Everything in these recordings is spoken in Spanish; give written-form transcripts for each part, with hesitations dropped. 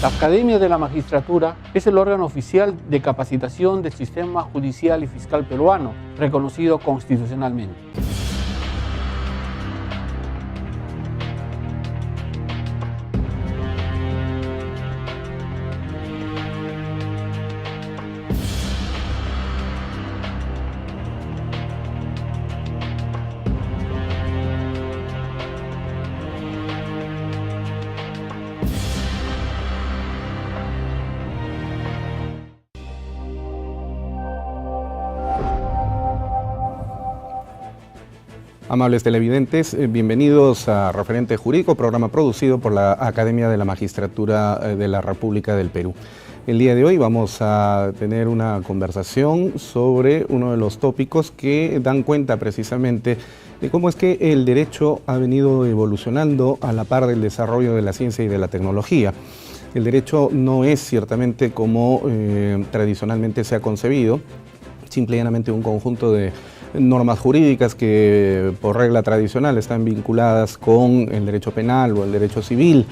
La Academia de la Magistratura es el órgano oficial de capacitación del sistema judicial y fiscal peruano, reconocido constitucionalmente. Amables televidentes, bienvenidos a Referente Jurídico, programa producido por la Academia de la Magistratura de la República del Perú. El día de hoy vamos a tener una conversación sobre uno de los tópicos que dan cuenta precisamente de cómo es que el derecho ha venido evolucionando a la par del desarrollo de la ciencia y de la tecnología. El derecho no es ciertamente como tradicionalmente se ha concebido, simple y llanamente un conjunto de normas jurídicas que por regla tradicional están vinculadas con el derecho penal o el derecho civil,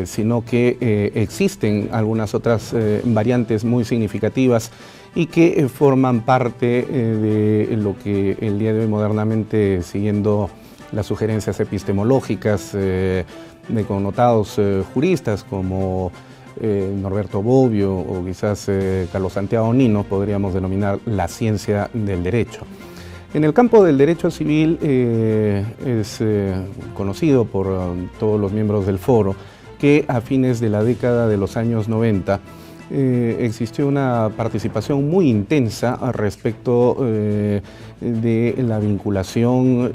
sino que existen algunas otras variantes muy significativas y que forman parte de lo que el día de hoy modernamente, siguiendo las sugerencias epistemológicas de connotados juristas como Norberto Bobbio o quizás Carlos Santiago Nino, podríamos denominar la ciencia del derecho. En el campo del derecho civil es conocido por todos los miembros del foro que a fines de la década de los años 90 existió una participación muy intensa respecto de la vinculación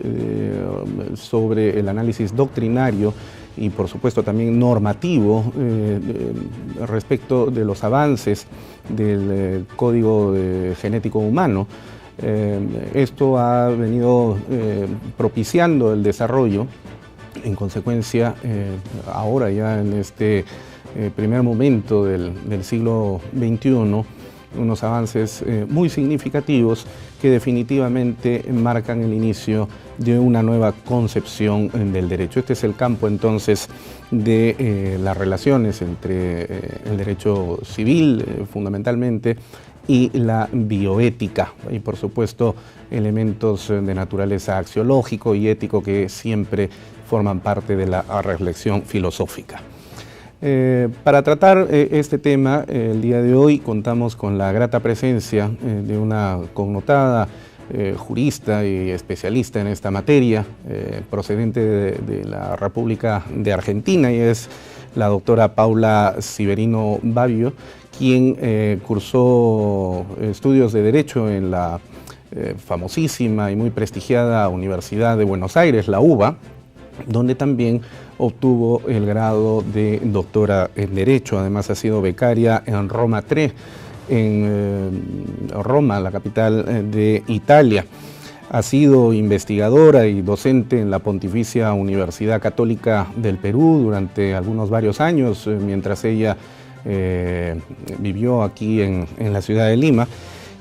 sobre el análisis doctrinario y por supuesto también normativo respecto de los avances del Código Genético Humano. Esto ha venido propiciando el desarrollo, en consecuencia, ahora ya en este primer momento del siglo XXI, unos avances muy significativos que definitivamente marcan el inicio de una nueva concepción del derecho. Este es el campo entonces de las relaciones entre el derecho civil fundamentalmente y la bioética, y por supuesto elementos de naturaleza axiológico y ético que siempre forman parte de la reflexión filosófica. Para tratar este tema, el día de hoy contamos con la grata presencia de una connotada jurista y especialista en esta materia, procedente de la República de Argentina, y es la doctora Paula Civerino Babbio, quien cursó estudios de Derecho en la famosísima y muy prestigiada Universidad de Buenos Aires, la UBA, donde también obtuvo el grado de doctora en Derecho. Además ha sido becaria en Roma III, en Roma, la capital de Italia. Ha sido investigadora y docente en la Pontificia Universidad Católica del Perú durante varios años, mientras ella vivió aquí en la ciudad de Lima,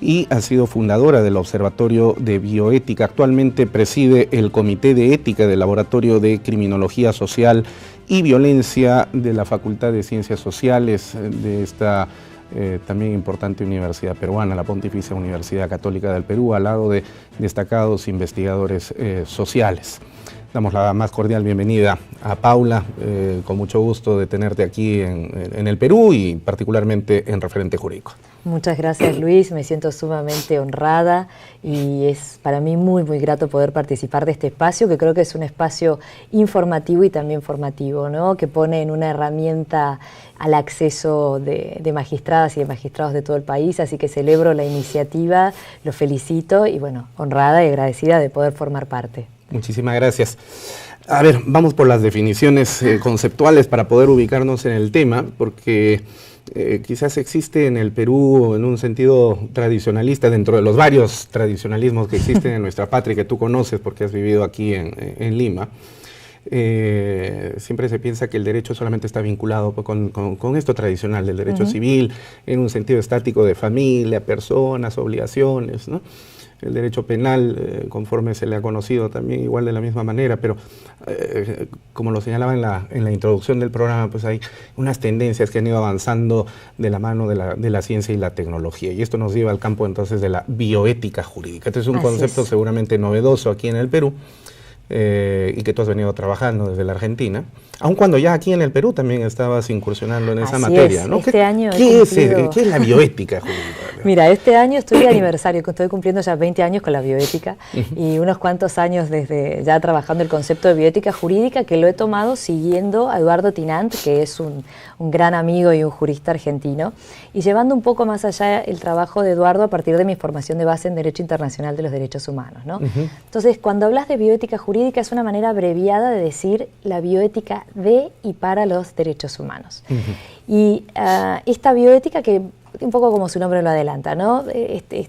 y ha sido fundadora del Observatorio de Bioética. Actualmente preside el Comité de Ética del Laboratorio de Criminología Social y Violencia de la Facultad de Ciencias Sociales de esta también importante universidad peruana, la Pontificia Universidad Católica del Perú, al lado de destacados investigadores sociales. Damos la más cordial bienvenida a Paula, con mucho gusto de tenerte aquí en el Perú y particularmente en Referente Jurídico. Muchas gracias, Luis, me siento sumamente honrada y es para mí muy grato poder participar de este espacio, que creo que es un espacio informativo y también formativo, ¿no? Que pone en una herramienta al acceso de magistradas y de magistrados de todo el país, así que celebro la iniciativa, lo felicito y bueno, honrada y agradecida de poder formar parte. Muchísimas gracias. A ver, vamos por las definiciones conceptuales para poder ubicarnos en el tema, porque quizás existe en el Perú, en un sentido tradicionalista, dentro de los varios tradicionalismos que existen en nuestra patria, que tú conoces porque has vivido aquí en Lima, siempre se piensa que el derecho solamente está vinculado con esto tradicional del derecho civil, en un sentido estático de familia, personas, obligaciones, ¿no? el derecho penal, conforme se le ha conocido también igual de la misma manera, pero como lo señalaba en la introducción del programa, pues hay unas tendencias que han ido avanzando de la mano de la ciencia y la tecnología, y esto nos lleva al campo entonces de la bioética jurídica. Este es un concepto seguramente novedoso aquí en el Perú, y que tú has venido trabajando desde la Argentina, aun cuando ya aquí en el Perú también estabas incursionando en esa materia, ¿no? ¿Qué es la bioética jurídica? Mira, este año estoy de aniversario, estoy cumpliendo ya 20 años con la bioética y unos cuantos años desde ya trabajando el concepto de bioética jurídica, que lo he tomado siguiendo a Eduardo Tinant, que es un gran amigo y un jurista argentino, y llevando un poco más allá el trabajo de Eduardo a partir de mi formación de base en Derecho Internacional de los Derechos Humanos, ¿no? Entonces, cuando hablas de bioética jurídica es una manera abreviada de decir la bioética de y para los derechos humanos. Y esta bioética, que un poco como su nombre lo adelanta, ¿no?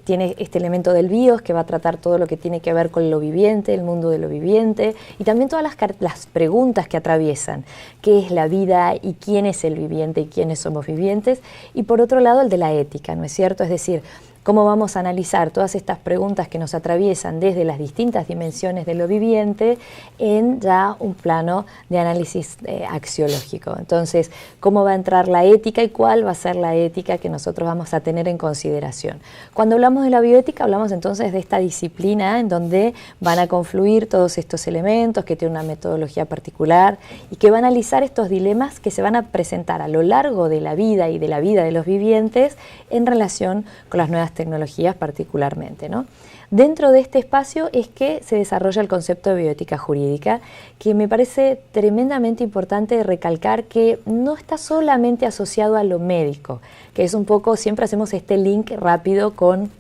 Tiene este elemento del bios, que va a tratar todo lo que tiene que ver con lo viviente, el mundo de lo viviente, y también todas las preguntas que atraviesan, qué es la vida y quién es el viviente y quiénes somos vivientes, y por otro lado el de la ética, ¿no es cierto? Es decir, cómo vamos a analizar todas estas preguntas que nos atraviesan desde las distintas dimensiones de lo viviente en ya un plano de análisis axiológico. Entonces, cómo va a entrar la ética y cuál va a ser la ética que nosotros vamos a tener en consideración. Cuando hablamos de la bioética, hablamos entonces de esta disciplina en donde van a confluir todos estos elementos, que tiene una metodología particular y que va a analizar estos dilemas que se van a presentar a lo largo de la vida y de la vida de los vivientes en relación con las nuevas tecnologías particularmente, ¿no? Dentro de este espacio es que se desarrolla el concepto de bioética jurídica, que me parece tremendamente importante recalcar que no está solamente asociado a lo médico, que es un poco, siempre hacemos este link rápido con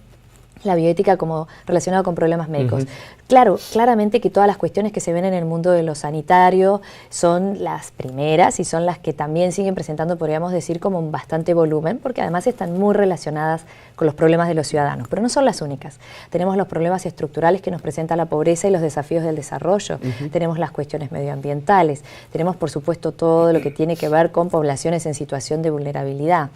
la bioética como relacionada con problemas médicos. Claro, claramente que todas las cuestiones que se ven en el mundo de lo sanitario son las primeras y son las que también siguen presentando, podríamos decir, como un bastante volumen, porque además están muy relacionadas con los problemas de los ciudadanos, pero no son las únicas. Tenemos los problemas estructurales que nos presenta la pobreza y los desafíos del desarrollo, tenemos las cuestiones medioambientales, tenemos por supuesto todo lo que tiene que ver con poblaciones en situación de vulnerabilidad.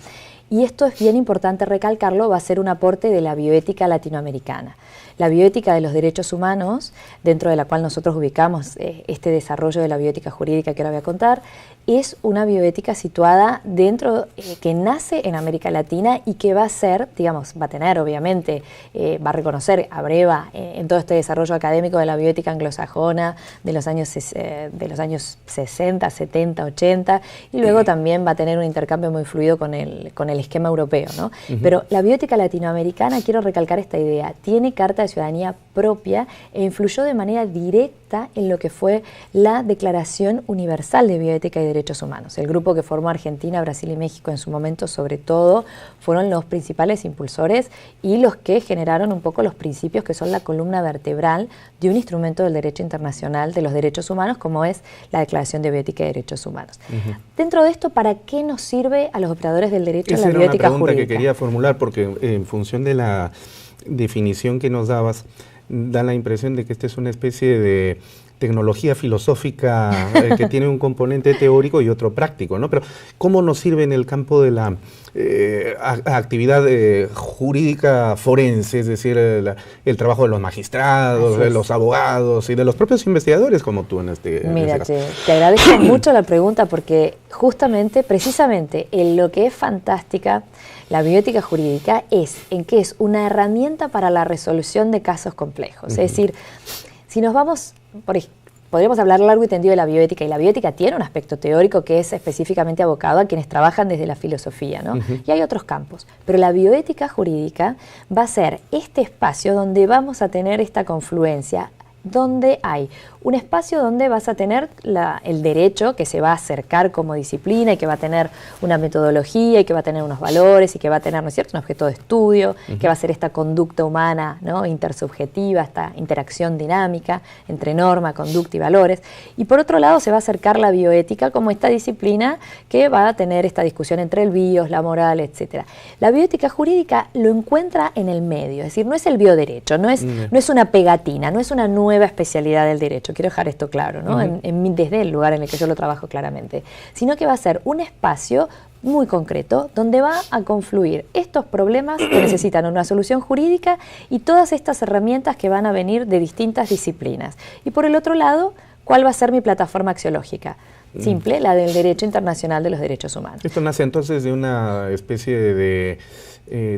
Y esto es bien importante recalcarlo, va a ser un aporte de la bioética latinoamericana. La bioética de los derechos humanos, dentro de la cual nosotros ubicamos este desarrollo de la bioética jurídica que ahora voy a contar, es una bioética situada dentro, que nace en América Latina y que va a ser, digamos, va a tener obviamente, va a reconocer a breva en todo este desarrollo académico de la bioética anglosajona de los años 60, 70, 80, y luego también va a tener un intercambio muy fluido con el esquema europeo, ¿no? Pero la bioética latinoamericana, quiero recalcar esta idea, tiene carta de ciudadanía propia e influyó de manera directa en lo que fue la Declaración Universal de Bioética y Derechos Humanos. El grupo que formó Argentina, Brasil y México en su momento, sobre todo, fueron los principales impulsores y los que generaron un poco los principios que son la columna vertebral de un instrumento del derecho internacional de los derechos humanos, como es la Declaración de Bioética y Derechos Humanos. Dentro de esto, ¿para qué nos sirve a los operadores del derecho la bioética jurídica? Esa era una pregunta que quería formular, porque en función de la definición que nos dabas, da la impresión de que esta es una especie de tecnología filosófica que tiene un componente teórico y otro práctico, ¿no? Pero ¿cómo nos sirve en el campo de la actividad jurídica forense, es decir, el trabajo de los magistrados, de los abogados y de los propios investigadores como tú en este caso? Mira, te agradezco mucho la pregunta, porque justamente, precisamente, en lo que es fantástica la bioética jurídica es en que es una herramienta para la resolución de casos complejos. Es decir, si nos vamos, podríamos hablar largo y tendido de la bioética, y la bioética tiene un aspecto teórico que es específicamente abocado a quienes trabajan desde la filosofía, ¿no? Y hay otros campos, pero la bioética jurídica va a ser este espacio donde vamos a tener esta confluencia, donde hay un espacio donde vas a tener el derecho que se va a acercar como disciplina y que va a tener una metodología y que va a tener unos valores y que va a tener, ¿no es cierto?, un objeto de estudio, que va a ser esta conducta humana, ¿no?, intersubjetiva, esta interacción dinámica entre norma, conducta y valores. Y por otro lado se va a acercar la bioética como esta disciplina que va a tener esta discusión entre el bios, la moral, etc. La bioética jurídica lo encuentra en el medio, es decir, no es el bioderecho, no es una pegatina, no es una nueva nueva especialidad del derecho, quiero dejar esto claro, ¿no? Desde el lugar en el que yo lo trabajo claramente, sino que va a ser un espacio muy concreto donde va a confluir estos problemas que necesitan una solución jurídica y todas estas herramientas que van a venir de distintas disciplinas. Y por el otro lado, ¿cuál va a ser mi plataforma axiológica? Simple, la del Derecho Internacional de los Derechos Humanos. Esto nace entonces de una especie de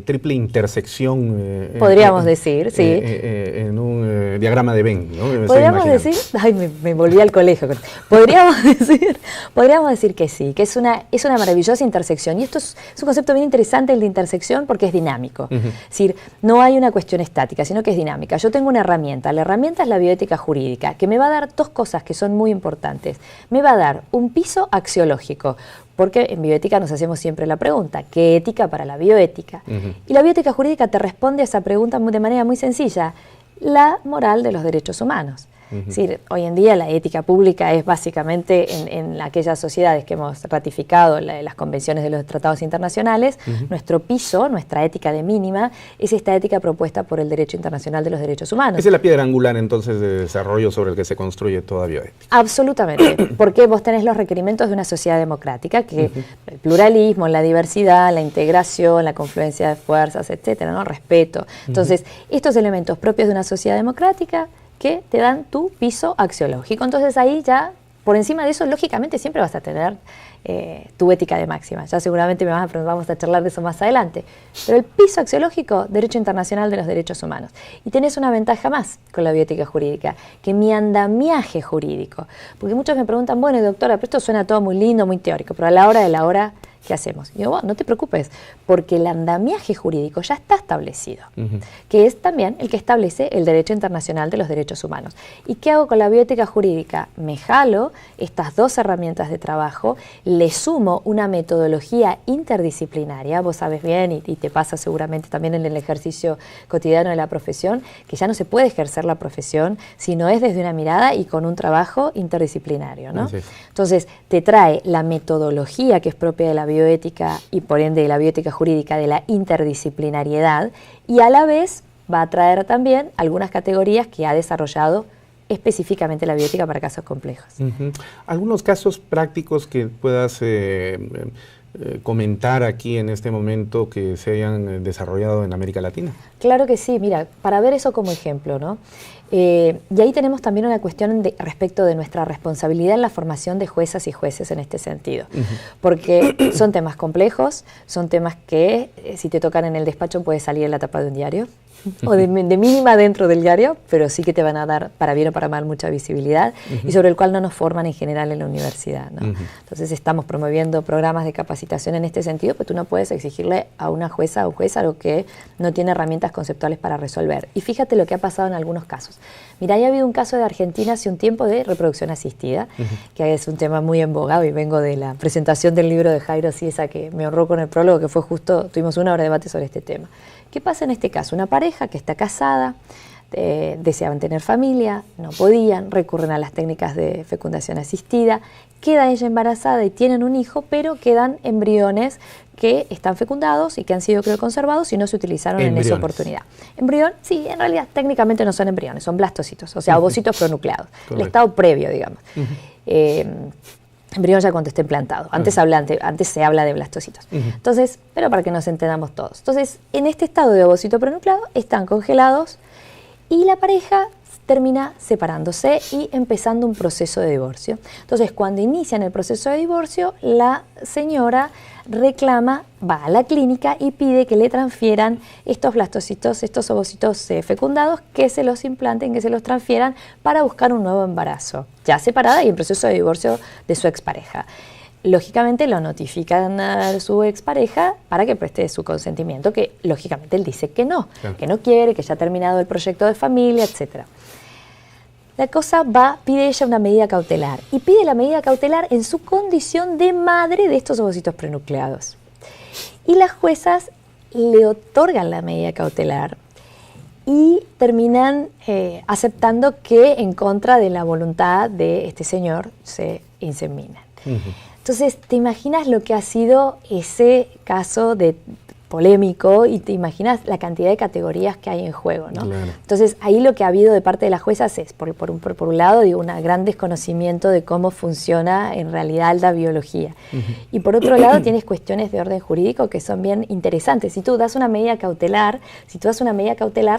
triple intersección. Podríamos decir, sí. En un diagrama de Venn, ¿no? Podríamos decir, ay, me volví al colegio. Podríamos decir que sí, que es una maravillosa intersección. Y esto es un concepto bien interesante, el de intersección, porque es dinámico. Es decir, no hay una cuestión estática, sino que es dinámica. Yo tengo una herramienta. La herramienta es la bioética jurídica, que me va a dar dos cosas que son muy importantes. Me va a dar un piso axiológico, porque en bioética nos hacemos siempre la pregunta, ¿qué ética para la bioética? Y la bioética jurídica te responde a esa pregunta de manera muy sencilla, la moral de los derechos humanos. Es decir, hoy en día la ética pública es básicamente en aquellas sociedades que hemos ratificado las convenciones de los tratados internacionales, nuestro piso, nuestra ética de mínima, es esta ética propuesta por el Derecho Internacional de los Derechos Humanos. Esa es la piedra angular entonces de desarrollo sobre el que se construye toda bioética. Absolutamente, porque vos tenés los requerimientos de una sociedad democrática, que el pluralismo, la diversidad, la integración, la confluencia de fuerzas, etcétera, ¿no? Respeto. Entonces, estos elementos propios de una sociedad democrática que te dan tu piso axiológico. Entonces ahí ya, por encima de eso, lógicamente siempre vas a tener tu ética de máxima. Ya seguramente vamos a charlar de eso más adelante. Pero el piso axiológico, Derecho Internacional de los Derechos Humanos. Y tenés una ventaja más con la bioética jurídica, que mi andamiaje jurídico. Porque muchos me preguntan, bueno, doctora, pero esto suena todo muy lindo, muy teórico, pero a la hora de la hora, ¿qué hacemos? Y yo, bueno, no te preocupes, porque el andamiaje jurídico ya está establecido, que es también el que establece el Derecho Internacional de los Derechos Humanos. ¿Y qué hago con la bioética jurídica? Me jalo estas dos herramientas de trabajo, le sumo una metodología interdisciplinaria, vos sabes bien, y te pasa seguramente también en el ejercicio cotidiano de la profesión, que ya no se puede ejercer la profesión si no es desde una mirada y con un trabajo interdisciplinario, ¿no? Sí. Entonces, te trae la metodología que es propia de la bioética y por ende de la bioética jurídica, de la interdisciplinariedad, y a la vez va a traer también algunas categorías que ha desarrollado específicamente la bioética para casos complejos. ¿Algunos casos prácticos que puedas comentar aquí en este momento que se hayan desarrollado en América Latina? Claro que sí, mira, para ver eso como ejemplo, ¿no? Y ahí tenemos también una cuestión respecto de nuestra responsabilidad en la formación de juezas y jueces en este sentido, porque son temas complejos, son temas que si te tocan en el despacho puede salir en la tapa de un diario, o de mínima dentro del diario, pero sí que te van a dar, para bien o para mal, mucha visibilidad, y sobre el cual no nos forman en general en la universidad, ¿no? Entonces estamos promoviendo programas de capacitación en este sentido, pero tú no puedes exigirle a una jueza o un juez algo que no tiene herramientas conceptuales para resolver. Y fíjate lo que ha pasado en algunos casos. Mira, ya ha habido un caso de Argentina hace un tiempo de reproducción asistida, que es un tema muy en boga, y vengo de la presentación del libro de Jairo Ciesa, que me honró con el prólogo, que fue justo, tuvimos una hora de debate sobre este tema. ¿Qué pasa en este caso? Una pareja que está casada, deseaban tener familia, no podían, recurren a las técnicas de fecundación asistida, queda ella embarazada y tienen un hijo, pero quedan embriones que están fecundados y que han sido conservados y no se utilizaron en esa oportunidad. Embrión, sí, en realidad técnicamente no son embriones, son blastocitos, o sea, ovocitos pronucleados, el estado previo, digamos. Embrión ya cuando esté implantado, antes se habla de blastocitos. Entonces, pero para que nos entendamos todos. Entonces, en este estado de ovocito pronucleado están congelados y la pareja termina separándose y empezando un proceso de divorcio. Entonces, cuando inician el proceso de divorcio, la señora reclama, va a la clínica y pide que le transfieran estos blastocitos, estos ovocitos fecundados, que se los implanten, que se los transfieran para buscar un nuevo embarazo, ya separada y en proceso de divorcio de su expareja. Lógicamente lo notifican a su expareja para que preste su consentimiento, que lógicamente él dice que no, claro, que no quiere, que ya ha terminado el proyecto de familia, etc. La cosa pide ella una medida cautelar, y pide la medida cautelar en su condición de madre de estos ovocitos prenucleados. Y las juezas le otorgan la medida cautelar y terminan aceptando que en contra de la voluntad de este señor se inseminan. Entonces, ¿te imaginas lo que ha sido ese caso de polémico y te imaginas la cantidad de categorías que hay en juego, ¿no? Claro. Entonces ahí lo que ha habido de parte de las juezas es, por un lado, digo, un gran desconocimiento de cómo funciona en realidad la biología. Y por otro lado tienes cuestiones de orden jurídico que son bien interesantes. Si tú das una medida cautelar,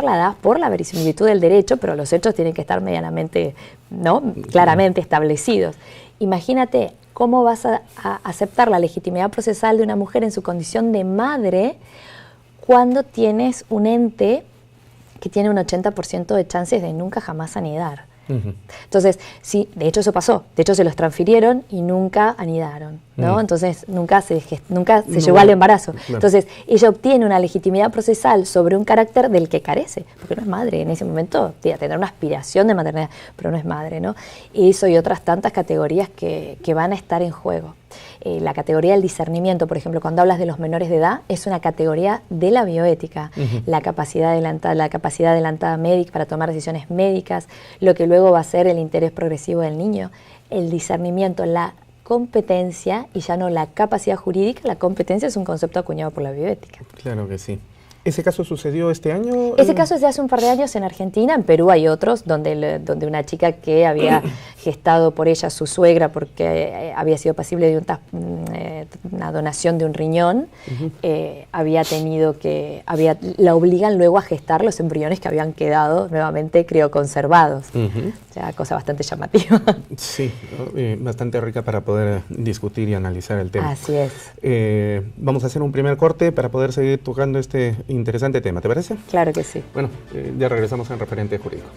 la das por la verisimilitud del derecho, pero los hechos tienen que estar medianamente, ¿no?, claramente establecidos. Imagínate cómo vas a aceptar la legitimidad procesal de una mujer en su condición de madre cuando tienes un ente que tiene un 80% de chances de nunca jamás anidar. Entonces, sí, de hecho eso pasó. De hecho se los transfirieron y nunca anidaron, ¿no? Entonces nunca se llegó al embarazo. Claro. Entonces ella obtiene una legitimidad procesal sobre un carácter del que carece, porque no es madre. En ese momento tendrá una aspiración de maternidad, pero no es madre, ¿no? Y eso y otras tantas categorías que van a estar en juego. La categoría del discernimiento, por ejemplo, cuando hablas de los menores de edad, es una categoría de la bioética. La capacidad adelantada médica para tomar decisiones médicas, lo que luego va a ser el interés progresivo del niño, el discernimiento, la competencia y ya no la capacidad jurídica. La competencia es un concepto acuñado por la bioética. Claro que sí. ¿Ese caso sucedió este año? Ese caso es de hace un par de años en Argentina. En Perú hay otros donde una chica que había gestado por ella su suegra porque había sido pasible de una donación de un riñón, la obligan luego a gestar los embriones que habían quedado nuevamente crioconservados. O sea, cosa bastante llamativa. Sí, bastante rica para poder discutir y analizar el tema. Así es. Vamos a hacer un primer corte para poder seguir tocando este interesante tema, ¿te parece? Claro que sí. Bueno, ya regresamos en Referente Jurídico.